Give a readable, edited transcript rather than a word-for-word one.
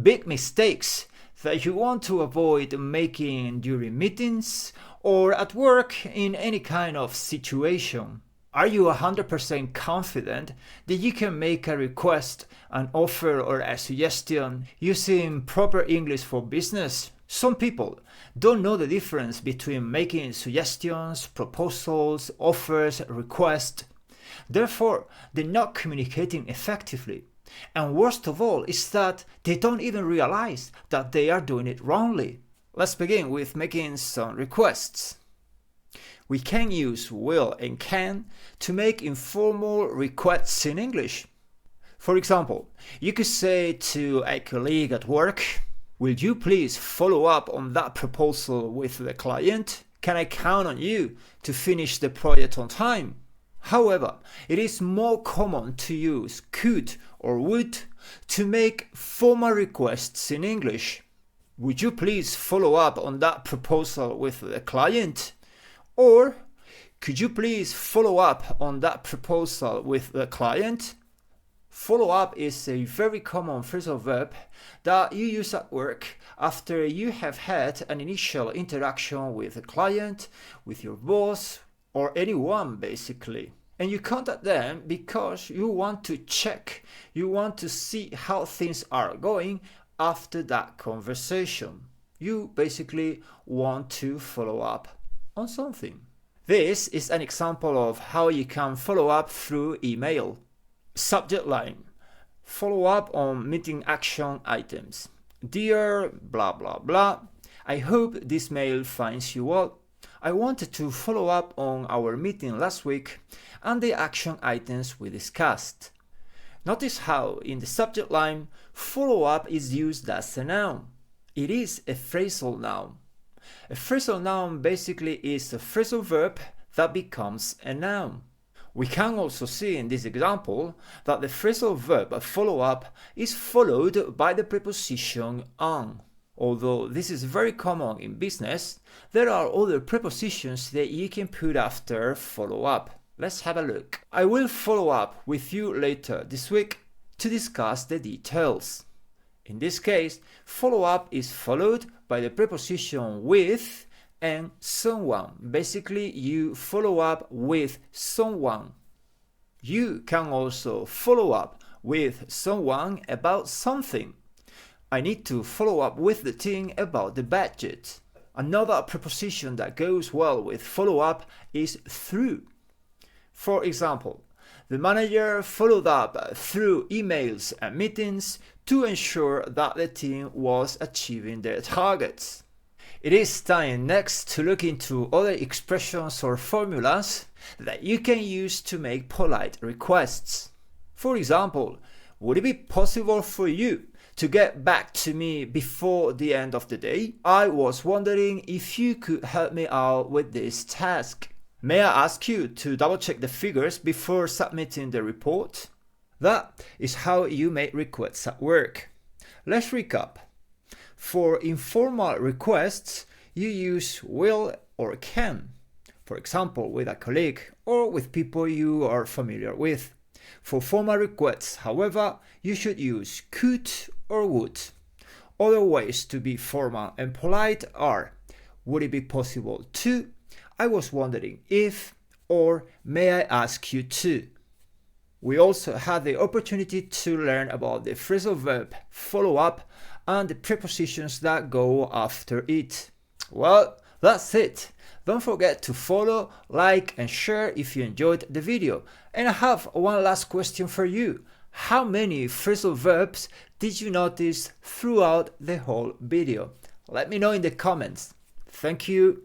big mistakes that you want to avoid making during meetings or at work in any kind of situation. Are you 100% confident that you can make a request, an offer, or a suggestion using proper English for business? Some people don't know the difference between making suggestions, proposals, offers, requests. Therefore, they're not communicating effectively. And worst of all is that they don't even realize that they are doing it wrongly. Let's begin with making some requests. We can use will and can to make informal requests in English. For example, you could say to a colleague at work, "Will you please follow up on that proposal with the client? Can I count on you to finish the project on time?" However, it is more common to use could or would to make formal requests in English. "Would you please follow up on that proposal with the client?" Or, "Could you please follow up on that proposal with the client?" Follow up is a very common phrasal verb that you use at work after you have had an initial interaction with a client, with your boss, or anyone basically. And you contact them because you want to check, you want to see how things are going after that conversation. You basically want to follow up on something. This is an example of how you can follow up through email. Subject line: follow up on meeting action items. Dear blah blah blah, I hope this mail finds you well. I wanted to follow up on our meeting last week and the action items we discussed. Notice how in the subject line, follow up is used as a noun. It is a phrasal noun. A phrasal noun basically is a phrasal verb that becomes a noun. We can also see in this example that the phrasal verb follow up is followed by the preposition on. Although this is very common in business, there are other prepositions that you can put after follow up. Let's have a look. I will follow up with you later this week to discuss the details. In this case, follow up is followed by the preposition with and someone. Basically, you follow up with someone. You can also follow up with someone about something. I need to follow up with the team about the budget. Another preposition that goes well with follow up is through. For example, the manager followed up through emails and meetings to ensure that the team was achieving their targets. It is time next to look into other expressions or formulas that you can use to make polite requests. For example, would it be possible for you to get back to me before the end of the day? I was wondering if you could help me out with this task. May I ask you to double check the figures before submitting the report? That is how you make requests at work. Let's recap. For informal requests, you use will or can. For example, with a colleague or with people you are familiar with. For formal requests, however, you should use could or would. Other ways to be formal and polite are: would it be possible to? I was wondering if, or may I ask you to? We also had the opportunity to learn about the phrasal verb follow up and the prepositions that go after it. Well, that's it. Don't forget to follow, like and share if you enjoyed the video. And I have one last question for you. How many phrasal verbs did you notice throughout the whole video? Let me know in the comments. Thank you.